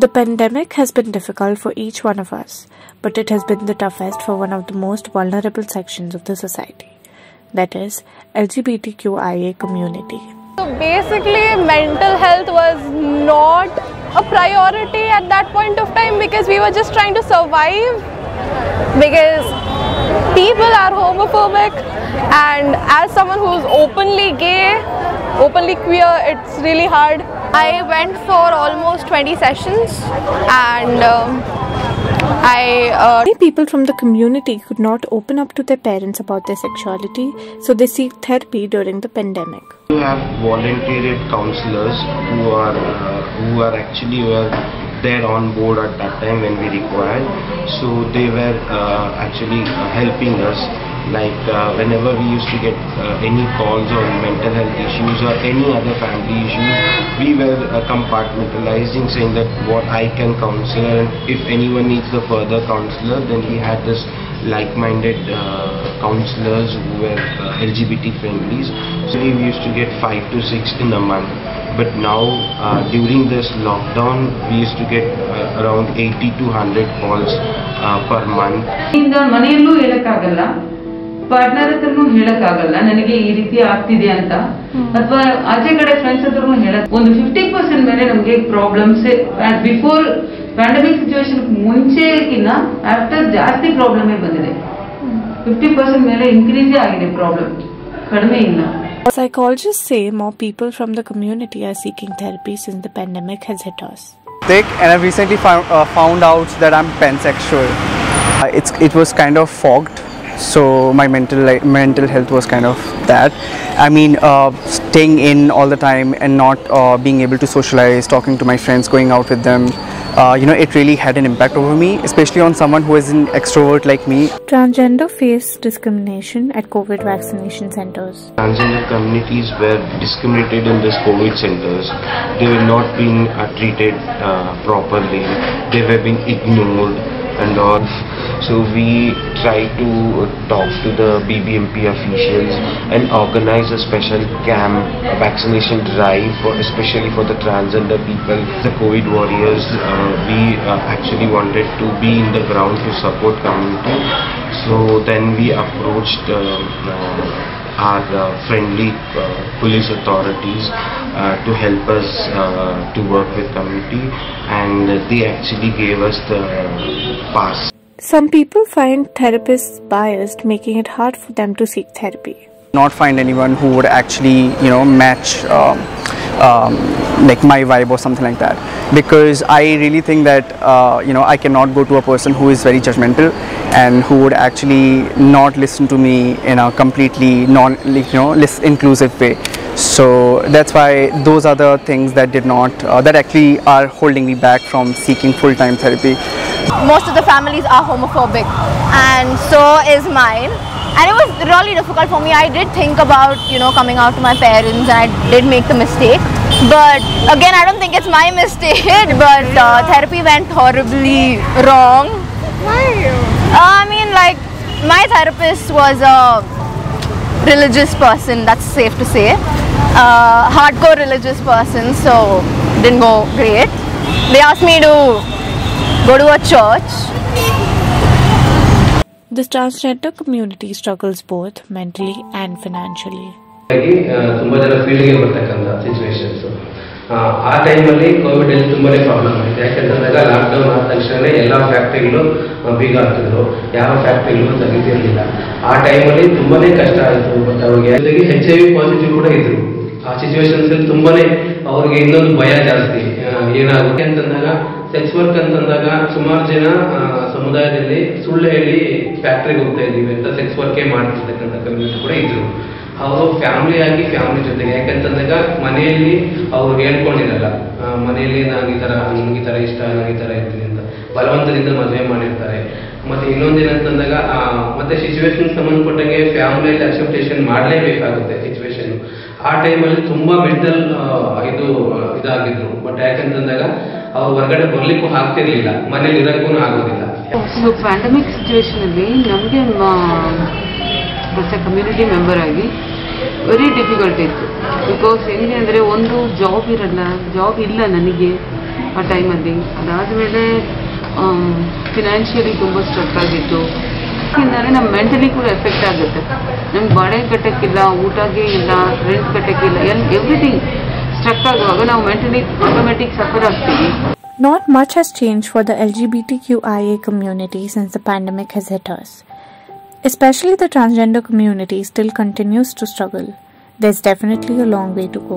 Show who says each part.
Speaker 1: The pandemic has been difficult for each one of us, but it has been the toughest for one of the most vulnerable sections of the society, that is, LGBTQIA community.
Speaker 2: So basically, mental health was not a priority at that point of time because we were just trying to survive, because people are homophobic, and as someone who's openly gay, openly queer, it's really hard. I went for almost 20 sessions, and
Speaker 1: many people from the community could not open up to their parents about their sexuality, so they seek therapy during the pandemic.
Speaker 3: We have volunteered counselors who are there on board at that time when we required. So they were actually helping us. Like whenever we used to get any calls on mental health issues or any other family issues, we were compartmentalizing, saying that what I can counsel, and if anyone needs the further counselor, then we had this like-minded counselors who were LGBT friendlies. So we used to get 5 to 6 in a month. But now during this lockdown, we used to get around 80 to 100 calls per month.
Speaker 4: Partner ಹತ್ರನೂ ಹೇಳಕ್ಕಾಗಲ್ಲ ನನಗೆ ಈ ರೀತಿ ಆಗ್ತಿದೆ ಅಂತ, ಅಥವಾ ಆಚೆ ಕಡೆ ಫ್ರೆಂಡ್ಸ್ ಹತ್ರನೂ ಹೇಳಕ್. ಒಂದು 50% ಮೇಲೆ ನಮಗೆ ಪ್ರಾಬ್ಲಮ್ಸ್ ಬಿಫೋರ್ ಪ್ಯಾಂಡಮಿಕ್ ಸಿಚುವೇಶನ್ ಮುಂಚೆಗಿನ್ನ ಆಫ್ಟರ್ ಜಾಸ್ತಿ ಪ್ರಾಬ್ಲಮೇ ಬಂದಿದೆ. 50% ಮೇಲೆ ಇನ್ಕ್ರೀಸ್ ಆಗಿದೆ ಪ್ರಾಬ್ಲಮ್, ಕಡಿಮೆ ಇಲ್ಲ.
Speaker 1: Psychologists say more people from the community are seeking therapy since the pandemic has hit us.
Speaker 5: And I've recently found out that I'm pansexual. It was kind of fogged. So my mental health was kind of that. I mean, staying in all the time and not being able to socialize, talking to my friends, going out with them, it really had an impact over me, especially on someone who is an extrovert like me.
Speaker 1: Transgender face discrimination at COVID vaccination centers.
Speaker 3: Transgender communities were discriminated in these COVID centers. They were not being treated properly. They were being ignored and all. So we try to talk to the BBMP officials and organize a special camp, a vaccination drive, especially for the transgender people, the COVID warriors. We actually wanted to be in the ground to support community. So then we approached our friendly police authorities to help us to work with community, and they actually gave us the pass.
Speaker 1: Some people find therapists biased, making it hard for them to seek therapy.
Speaker 5: Not find anyone who would actually, match like my vibe or something like that. Because I really think that, I cannot go to a person who is very judgmental and who would actually not listen to me in a completely inclusive way. So that's why those are the things that that actually are holding me back from seeking full-time therapy.
Speaker 2: most of the families are homophobic, and so is mine. And it was really difficult for me. I did think about, coming out to my parents, and I did make the mistake. But again, I don't think it's my mistake. But therapy went horribly wrong.
Speaker 6: Why?
Speaker 2: I mean, like, my therapist was a religious person, that's safe to say. Hardcore religious person, so didn't go great. They asked me to go to a church.
Speaker 1: The transgender community struggles both mentally and financially.
Speaker 7: ತುಂಬಾ ಜನ ಫೀಲ್ಡ್ಗೆ ಬರ್ತಕ್ಕಂಥ situations ಆ ಟೈಮಲ್ಲಿ Covid ಅಲ್ಲಿ ತುಂಬಾನೇ problem ಆಯಿತು. ಯಾಕಂತಂದಾಗ lockdown ಆದ ತಕ್ಷಣ ಎಲ್ಲ ಫ್ಯಾಕ್ಟ್ರಿಗಳು ಬೀಗ ಹಾಕಿದ್ರು, ಯಾವ ಫ್ಯಾಕ್ಟ್ರಿಗಳು ತೆಗಿತಿರ್ಲಿಲ್ಲ. ಆ ಟೈಮಲ್ಲಿ ತುಂಬಾನೇ ಕಷ್ಟ ಆಯಿತು. ಬಟ್ ಅವ್ರಿಗೆ HIV ಪಾಸಿಟಿವ್ ಕೂಡ ಇದ್ರು. ಆ ಸಿಚುವೇಶನ್ಸ್ ಅಲ್ಲಿ ತುಂಬಾನೇ ಅವ್ರಿಗೆ ಇನ್ನೊಂದು ಭಯ ಜಾಸ್ತಿ. ಏನಾಗುತ್ತೆ ಅಂತಂದಾಗ ಸೆಕ್ಸ್ ವರ್ಕ್ ಅಂತಂದಾಗ ಸುಮಾರು ಜನ ಸಮುದಾಯದಲ್ಲಿ ಸುಳ್ಳು ಹೇಳಿ ಫ್ಯಾಕ್ಟ್ರಿಗೆ ಹೋಗ್ತಾ ಇದೀವಿ ಅಂತ ಸೆಕ್ಸ್ ವರ್ಕೇ ಮಾಡ್ತಿರ್ತಕ್ಕಂಥ ಕಮ್ಯುನಿಟಿ ಕೂಡ ಇದ್ರು. ಅವರು ಫ್ಯಾಮಿಲಿ ಜೊತೆಗೆ, ಯಾಕಂತಂದಾಗ ಮನೆಯಲ್ಲಿ ಅವ್ರು ಹೇಳ್ಕೊಂಡಿರಲ್ಲ, ಮನೆಯಲ್ಲಿ ನನಗೆ ಈ ಥರ ಇಷ್ಟ, ನನಗೆ ಈ ಥರ ಇರ್ತೀನಿ ಅಂತ ಬಲವಂತದಿಂದ ಮದುವೆ ಮಾಡಿರ್ತಾರೆ. ಮತ್ತೆ ಇನ್ನೊಂದೇನಂತಂದಾಗ ಮತ್ತೆ ಸಿಚುವೇಶನ್ ಸಂಬಂಧಪಟ್ಟಂಗೆ ಫ್ಯಾಮಿಲಿಯಲ್ಲಿ ಅಕ್ಸೆಪ್ಟೇಷನ್ ಮಾಡಲೇಬೇಕಾಗುತ್ತೆ ಸಿಚುವೇಶನ್. ಆ ಟೈಮಲ್ಲಿ ತುಂಬಾ ಮೆಂಟಲ್ ಇದಾಗಿದ್ರು. ಬಟ್ ಯಾಕಂತಂದಾಗ ಅವ್ರು ಹೊರಗಡೆ ಬರ್ಲಿಕ್ಕೂ ಆಗ್ತಿರ್ಲಿಲ್ಲ, ಮನೇಲಿ ಇರಕ್ಕೂ ಆಗೋದಿಲ್ಲ.
Speaker 4: ಸೊ ಪ್ಯಾಂಡಮಿಕ್ ಸಿಚುವೇಶನ್ ಅಲ್ಲಿ ನಮಗೆ ಕಮ್ಯುನಿಟಿ ಮೆಂಬರ್ ಆಗಿ ವೆರಿ ಡಿಫಿಕಲ್ಟ್ ಇತ್ತು. ಬಿಕಾಸ್ ಹೆಂಗೆ ಅಂದರೆ ಒಂದು ಜಾಬ್ ಇಲ್ಲ ನನಗೆ ಆ ಟೈಮಲ್ಲಿ. ಅದಾದಮೇಲೆ ಫಿನಾನ್ಷಿಯಲಿ ತುಂಬ ಸ್ಟ್ರಕ್ ಆಗಿತ್ತು. ಇಂದಾನೆ ನಮ್ಮ ಮೆಂಟಲಿ ಕೂಡ ಎಫೆಕ್ಟ್ ಆಗುತ್ತೆ. ನಮ್ಗೆ ಬಾಡಿಗೆ ಕಟ್ಟೋಕ್ಕಿಲ್ಲ, ಊಟಕ್ಕೆ ಇಲ್ಲ, ರೆಂಟ್ ಕಟ್ಟೋಕ್ಕಿಲ್ಲ, ಎವ್ರಿಥಿಂಗ್ ಸ್ಟ್ರಕ್ ಆಗುವಾಗ ನಾವು ಮೆಂಟಲಿ ಆಟೋಮೆಟಿಕ್ ಸಫರ್ ಆಗ್ತೀವಿ.
Speaker 1: Not much has changed for the LGBTQIA community since the pandemic has hit us. Especially the transgender community still continues to struggle. There's definitely a long way to go.